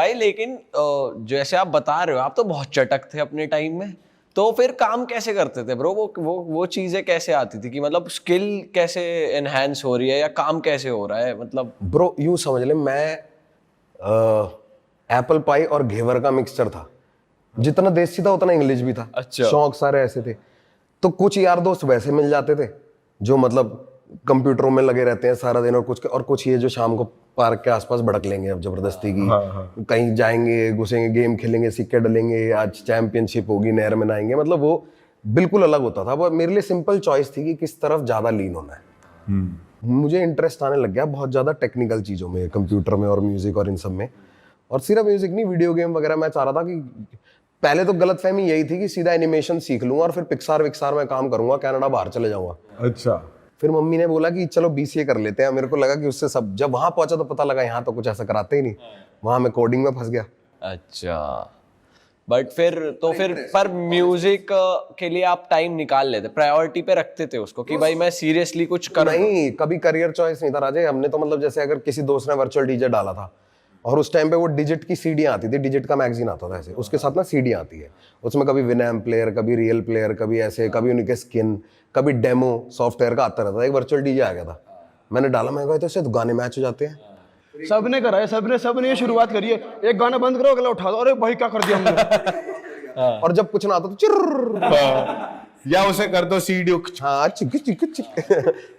भाई लेकिन जैसे आप बता रहे हो आप तो बहुत चटक थे अपने टाइम में, तो फिर काम कैसे करते थे ब्रो? वो चीजें कैसे आती थी कि मतलब स्किल कैसे एनहांस हो रही है या काम कैसे हो रहा है मतलब? ब्रो यूं समझ ले, मैं एप्पल पाई और घेवर का मिक्सचर था। जितना देसी था उतना इंग्लिश भी था। अच्छा। शौक सारे ऐसे थे। तो कुछ यार दोस्त वैसे मिल जाते थे जो मतलब कंप्यूटरों में लगे रहते हैं सारा दिन, और कुछ ये जो शाम को पार्क के आसपास भड़क लेंगे अब जबरदस्ती की। कहीं जाएंगे, घुसेंगे, गेम खेलेंगे, सिक्के डलेंगे, आज चैंपियनशिप होगी, नहर में नहाएंगे। मतलब वो बिल्कुल अलग होता था। वो मेरे लिए सिंपल चॉइस थी कि किस तरफ ज्यादा लीन होना है। मुझे इंटरेस्ट आने लग गया बहुत ज्यादा टेक्निकल चीजों में, कंप्यूटर में और म्यूजिक और इन सब में। और सिर्फ म्यूजिक नहीं, वीडियो गेम वगैरह। मैं चाह रहा था कि पहले तो गलतफहमी यही थी कि सीधा एनिमेशन सीख लूंगा और फिर पिक्सार विक्सार में काम करूंगा, कनाडा बाहर चले जाऊंगा। अच्छा। फिर मम्मी ने बोला कि चलो बीसीए कर लेते हैं। मेरे को लगा कि उससे सब, जब वहां पहुंचा तो पता लगा यहाँ तो कुछ ऐसा कराते ही नहीं। वहां मैं कोडिंग में फंस गया। अच्छा, बट फिर पर म्यूजिक के लिए आप टाइम निकाल लेते, प्रायोरिटी पे रखते थे उसको कि भाई मैं सीरियसली कुछ कर? नहीं, कभी करियर चॉइस नहीं था राजे। हमने तो मतलब जैसे अगर किसी दोस्त ने वर्चुअल डीजे डाला था और उस टाइम पे वो डिजिट की सीडियां आती थी, डिजिट का मैगजीन आता था ऐसे, उसके साथ ना सीडियां आती है, उसमें कभी विनैम प्लेयर, कभी रियल प्लेयर, कभी ऐसे, कभी उनके स्किन, कभी डेमो सॉफ्टवेयर का आता रहता था। एक वर्चुअल डीजे आ गया था, मैंने डाला, मैं कहा तो इससे गाने मैच हो जाते हैं। सबने करा है, सबने ये शुरुआत करी है, एक गाना बंद करो अगला उठा दो, अरे भाई क्या कर दिया हमने। और जब कुछ ना आता तो चिर्र, या उसे कर दो सीडी। हाँ चिक चिक चिक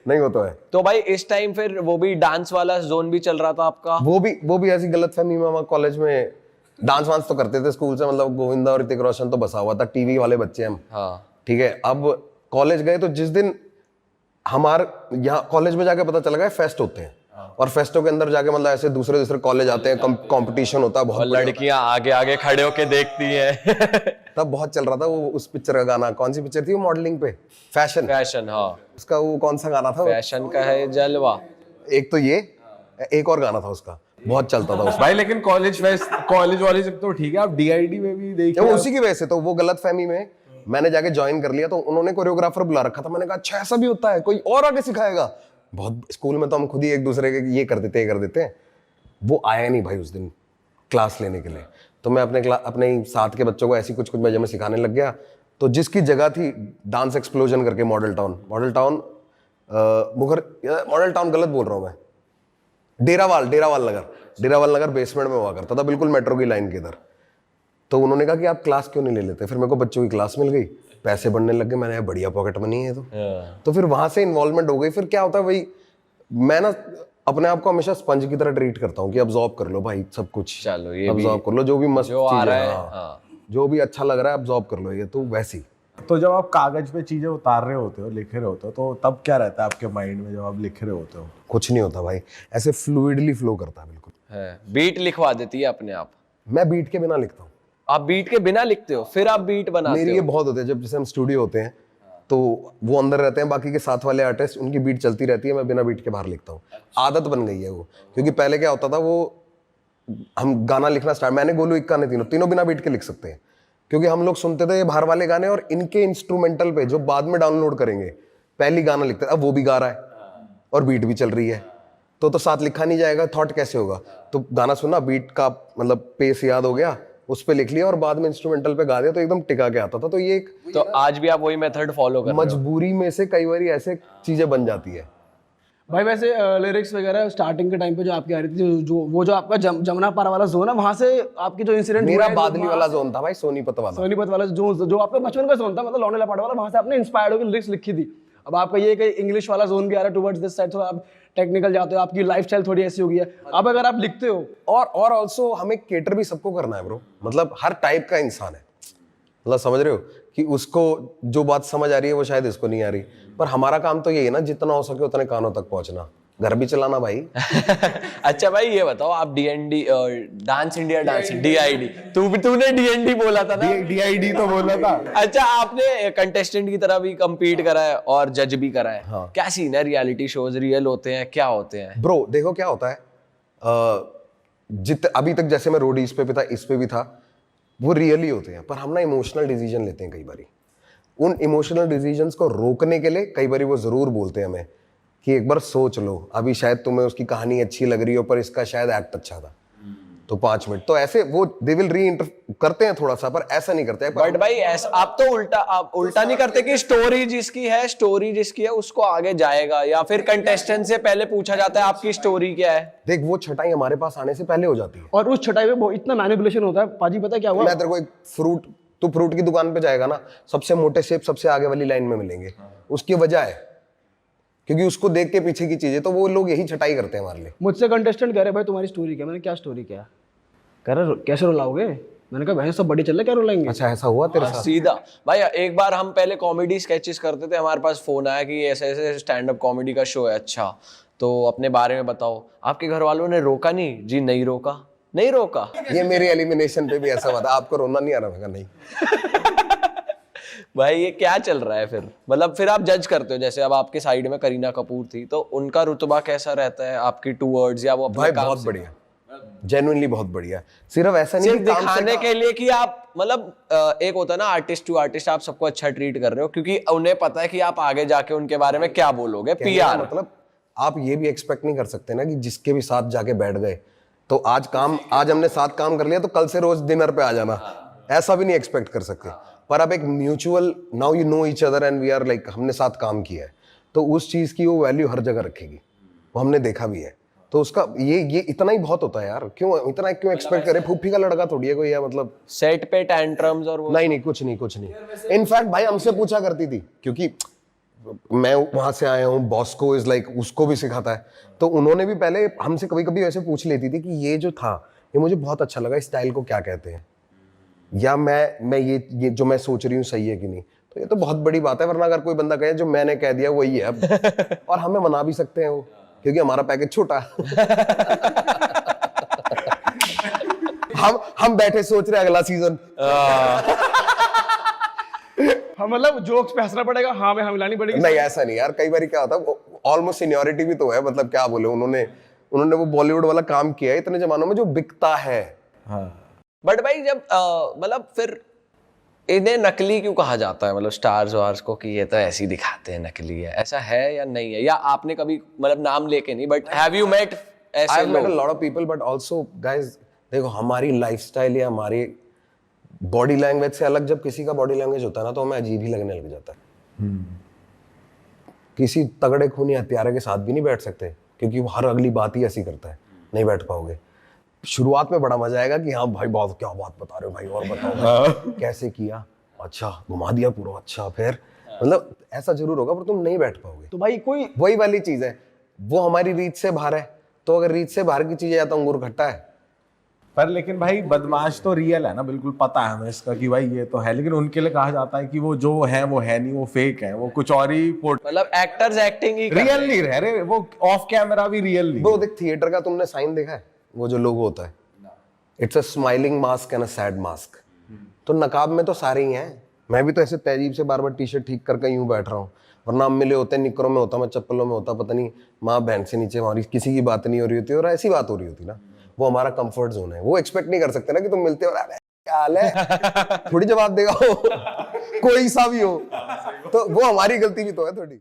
नहीं होता है। तो भाई इस टाइम फिर वो भी डांस वाला जोन भी चल रहा था आपका? वो भी ऐसी गलतफहमी में, हम कॉलेज में डांस वांस तो करते थे स्कूल से, मतलब गोविंदा और ऋतिक रोशन तो बसा हुआ था, टीवी वाले बच्चे हम। हाँ ठीक है। अब कॉलेज गए तो जिस दिन हमारे यहाँ कॉलेज में जाके पता चला गया फेस्ट होते हैं, और फेस्टों के अंदर जाके मतलब ऐसे दूसरे कॉलेज आते हैं, कंपटीशन होता है बहुत, और लड़कियां आगे आगे खड़े होके देखती हैं। तब बहुत चल रहा था वो उस पिक्चर का गाना। कौन सी पिक्चर थी वो? मॉडलिंग पे, फैशन। हाँ उसका वो कौन सा गाना था? फैशन का है जलवा। एक तो ये, एक और गाना था उसका, बहुत चलता था उसका। भाई लेकिन कॉलेज वाले जब तो ठीक है, आप डीआईडी में भी देखिए। उसी की वजह से तो वो गलतफहमी में मैंने जाके ज्वाइन कर लिया, तो उन्होंने कोरियोग्राफर बुला रखा था। मैंने कहा अच्छा ऐसा भी होता है, कोई और आगे सिखाएगा? बहुत स्कूल में तो हम खुद ही एक दूसरे के ये कर देते हैं। वो आया नहीं भाई उस दिन क्लास लेने के लिए, तो मैं अपने साथ के बच्चों को ऐसी कुछ वजह में सिखाने लग गया। तो जिसकी जगह थी डांस एक्सप्लोजन करके, मॉडल टाउन गलत बोल रहा हूँ मैं, डेरावाल नगर बेसमेंट में हुआ करता था, बिल्कुल मेट्रो की लाइन के इधर। तो उन्होंने कहा कि आप क्लास क्यों नहीं ले लेते? फिर मेरे को बच्चों की क्लास मिल गई, पैसे बढ़ने लग गए, मैंने बढ़िया पॉकेट मनी है तो फिर वहां से इन्वॉल्वमेंट हो गई। फिर क्या होता है भाई, मैं ना अपने आप को हमेशा स्पंज की तरह ट्रीट करता हूँ कि अब्सॉर्ब कर लो भाई सब कुछ, चलो ये अब्सॉर्ब कर लो जो भी मस्त जो आ चीज़ रहा है, है। हाँ, जो भी अच्छा लग रहा है अब्सॉर्ब कर लो। ये तो वैसी। तो जब आप कागज पे चीजें उतार रहे होते हो, लिख रहे होते हो, तो तब क्या रहता है आपके माइंड में जब आप लिख रहे होते हो? कुछ नहीं होता भाई, ऐसे फ्लूइडली फ्लो करता है बिल्कुल। है बीट लिखवा देती है अपने आप? मैं बीट के बिना लिखता हूँ। आप बीट के बिना लिखते हो, फिर आप बीट बनाते मेरी हो? ये बहुत होते हैं, जब जैसे हम स्टूडियो होते हैं तो वो अंदर रहते हैं, बाकी के साथ वाले आर्टिस्ट, उनकी बीट चलती रहती है, मैं बिना बीट के बाहर लिखता हूँ। आदत बन गई है वो, क्योंकि पहले क्या होता था, वो हम गाना लिखना स्टार्ट, मैंने गोलू इक्का ने तीनों बिना बीट के लिख सकते हैं, क्योंकि हम लोग सुनते थे ये बाहर वाले गाने और इनके इंस्ट्रूमेंटल पे जो बाद में डाउनलोड करेंगे, पहली गाना लिखते थे। अब वो भी गा रहा है और बीट भी चल रही है, तो साथ लिखा नहीं जाएगा, थॉट कैसे होगा? तो गाना सुना, बीट का मतलब पेस याद हो गया, उस पे लिख लिया और बाद में इंस्ट्रूमेंटल पे गा दिया, तो एकदम टिका के आता था। तो ये एक, तो आज भी आप वही मेथड फॉलो कर रहे हो? मजबूरी में से कई बार ऐसे चीजें बन जाती है। भाई वैसे लिरिक्स वगैरह स्टार्टिंग के टाइम पे जो आपकी आ रही थी, जो आपका जमुना पार वाला जोन है, वहां से आपकी जो इंसिडेंट मेरा बादली वाला जोन था भाई, सोनीपत वाला जो आपका बचपन का जोन था, मतलब लौंडे लपाटे वाला, वहां से आपने इंस्पायर्ड होकर लिरिक्स लिखी थी। अब आपका ये कहीं इंग्लिश वाला जोन भी आ रहा है टुवर्ड्स दिस साइड, तो आप टेक्निकल जाते हो, आपकी लाइफस्टाइल थोड़ी ऐसी हो गई है। अब अगर आप लिखते हो और ऑल्सो हमें केटर भी सबको करना है ब्रो, मतलब हर टाइप का इंसान है, मतलब समझ रहे हो कि उसको जो बात समझ आ रही है वो शायद इसको नहीं आ रही, पर हमारा काम तो ये है ना, जितना हो सके उतने कानों तक पहुंचना, घर भी चलाना भाई। अच्छा भाई ये बताओ, आप DND dance India dance DID, तूने डीएनडी बोला था ना? डीआईडी तो बोला था। अच्छा, आपने कंटेस्टेंट की तरह भी compete करा है और जज भी करा है। हाँ। क्या सीन है? रियलिटी शोज रियल होते हैं, क्या होते हैं? ब्रो देखो क्या होता है, अभी तक जैसे मैं रोडीज पे भी था, इस पे भी था, वो रियली होते हैं, पर हम ना इमोशनल डिसीजन लेते हैं कई बारी। उन इमोशनल डिसीजंस को रोकने के लिए कई बारी वो जरूर बोलते हैं हमें कि एक बार सोच लो, अभी शायद तुम्हें उसकी कहानी अच्छी लग रही हो पर इसका शायद एक्ट अच्छा था। तो 5 मिनट, तो ऐसे वो दे विल करते हैं थोड़ा सा, पर ऐसा नहीं करते हैं। बट भाई ऐसा आप तो आप उल्टा नहीं करते कि स्टोरी जिसकी है उसको आगे जाएगा, या फिर कंटेस्टेंट से पहले पूछा जाता है आपकी स्टोरी क्या है? देख वो छटाई हमारे पास आने से पहले हो जाती है, और उस छटाई में इतना मैनिपुलेशन होता है पाजी, पता है क्या हुआ? मैं तेरे को एक फ्रूट की दुकान पे जाएगा ना, सबसे मोटे सेब सबसे आगे वाली लाइन में मिलेंगे। उसकी वजह है क्योंकि उसको देख के पीछे की चीजें, तो वो लोग यही छटाई करते हैं हमारे लिए। मुझसे कंटेस्टेंट कह रहे भाई तुम्हारी स्टोरी क्या? मैंने क्या स्टोरी क्या? कह रहे कैसे रुलाओगे? मैंने कहा भाई सब बड़ी चल रहा है, क्या रुलाएंगे? अच्छा ऐसा हुआ तेरे साथ? सीधा भाई, एक बार हम पहले कॉमेडी स्केचेस करते थे, हमारे पास फोन आया कि ऐसे ऐसे स्टैंड अप कॉमेडी का शो है। अच्छा तो अपने बारे में बताओ। आपके घर वालों ने रोका नहीं? जी नहीं रोका, नहीं रोका। ये मेरे एलिमिनेशन पे भी ऐसा हुआ था, आपको रोना नहीं आ रहा? मैं कहा नहीं। भाई ये क्या चल रहा है फिर? मतलब फिर आप जज करते हो, जैसे अब आपके साइड में करीना कपूर थी, तो उनका रुतबा कैसा रहता है आपकी टूवर्ड्स, या वो अपने भाई काम बहुत से? बढ़िया, जेन्युइनली बहुत बढ़िया। सिर्फ ऐसा नहीं सिर्फ कि काम से दिखाने के लिए कि आप मतलब एक होता है ना आर्टिस्ट टू आर्टिस्ट, आप सबको अच्छा ट्रीट कर रहे हो क्योंकि उन्हें पता है कि आप आगे जाके उनके बारे में क्या बोलोगे। कहने का पीआर मतलब आप ये भी एक्सपेक्ट नहीं कर सकते ना कि जिसके भी साथ जाके बैठ गए तो आज हमने साथ काम कर लिया तो कल से रोज डिनर पे आ जाना, ऐसा भी नहीं एक्सपेक्ट कर सकते। पर अब एक mutual, now you know each other and we are like, हमने साथ काम किया है तो उस चीज की वो वैल्यू हर जगह रखेगी, वो हमने देखा भी है। तो उसका ये इतना ही बहुत होता है यार। क्यों एक्सपेक्ट करे? फूफी का लड़का थोड़ी है कोई, या मतलब सेट पे टैंट्रम्स और वो नहीं कुछ नहीं। इनफैक्ट भाई हमसे पूछा करती थी, क्योंकि मैं वहां से आया हूँ, बॉस को इज लाइक उसको भी सिखाता है, तो उन्होंने भी पहले हमसे कभी कभी वैसे पूछ लेती थी कि ये जो था ये मुझे बहुत अच्छा लगा, इस स्टाइल को क्या कहते हैं, या मैं ये जो मैं सोच रही हूँ सही है कि नहीं। तो ये तो बहुत बड़ी बात है, वरना अगर कोई बंदा कहे जो मैंने कह दिया वही है अब और हमें मना भी सकते हैं वो, क्योंकि हमारा पैकेज छोटा है। हम बैठे सोच रहे हैं अगला सीजन। हाँ मतलब जोक्स पे हंसना पड़ेगा, हाँ में हिलानी पड़ेगी। नहीं ऐसा नहीं यार, कई बार क्या होता है, ऑलमोस्ट सीनियरिटी भी तो है, मतलब क्या बोले, उन्होंने वो बॉलीवुड वाला काम किया है इतने जमानों में जो बिकता है। बट भाई जब मतलब फिर इन्हें नकली क्यों कहा जाता है, मतलब स्टार्स वार्स को, कि ये तो ऐसे ही दिखाते हैं, नकली है, ऐसा है या नहीं है? या आपने कभी मतलब नाम लेके नहीं, बट हैव यू मेट ऐसे I've met a लोग? lot of people, but also guys, देखो हमारी लाइफस्टाइल या हमारी बॉडी लैंग्वेज से अलग जब किसी का बॉडी लैंग्वेज होता है ना, तो हमें अजीब ही लगने लग जाता है। किसी तगड़े खूनी हत्यारे के साथ भी नहीं बैठ सकते, क्योंकि वो हर अगली बात ही ऐसी करता है, नहीं बैठ पाओगे। शुरुआत में बड़ा मजा आएगा कि हाँ भाई बहुत क्या बात बता रहे हो भाई, और बताओ कैसे किया, अच्छा घुमा दिया पूरा, अच्छा फिर, मतलब ऐसा जरूर होगा, पर तुम नहीं बैठ पाओगे। तो भाई कोई वही वाली चीज है, वो हमारी रीत से बाहर है, तो अगर रीत से बाहर की चीज है तो अंगूर खट्टा है। पर लेकिन भाई बदमाश तो रियल है ना, बिल्कुल पता है हमें इसका कि भाई ये तो है, लेकिन उनके लिए कहा जाता है कि वो जो है वो है नहीं, वो फेक है, वो कुछ और ही मतलब एक्टर्स एक्टिंग ही कर रियल रहे हैं। नहीं रह रहे, वो ऑफ कैमरा भी रियल नहीं। वो देख थिएटर का तुमने साइन देखा है, वो जो लोगो होता है, it's a smiling mask and a sad mask. तो नकाब में तो सारे ही हैं, मैं भी तो ऐसे तहजीब से बार बार टी शर्ट ठीक करके यूं बैठ रहा हूँ, वरना हम मिले होते निकरों में होता, मैं चप्पलों में होता, पता नहीं माँ बहन से नीचे हमारी किसी की बात नहीं हो रही होती और ऐसी बात हो रही होती ना, वो हमारा कंफर्ट जोन है। वो एक्सपेक्ट नहीं कर सकते ना कि तुम मिलते हो अरे क्या हाल है, थोड़ी जवाब देगा वो कोई सा भी हो, तो वो हमारी गलती भी तो है थोड़ी।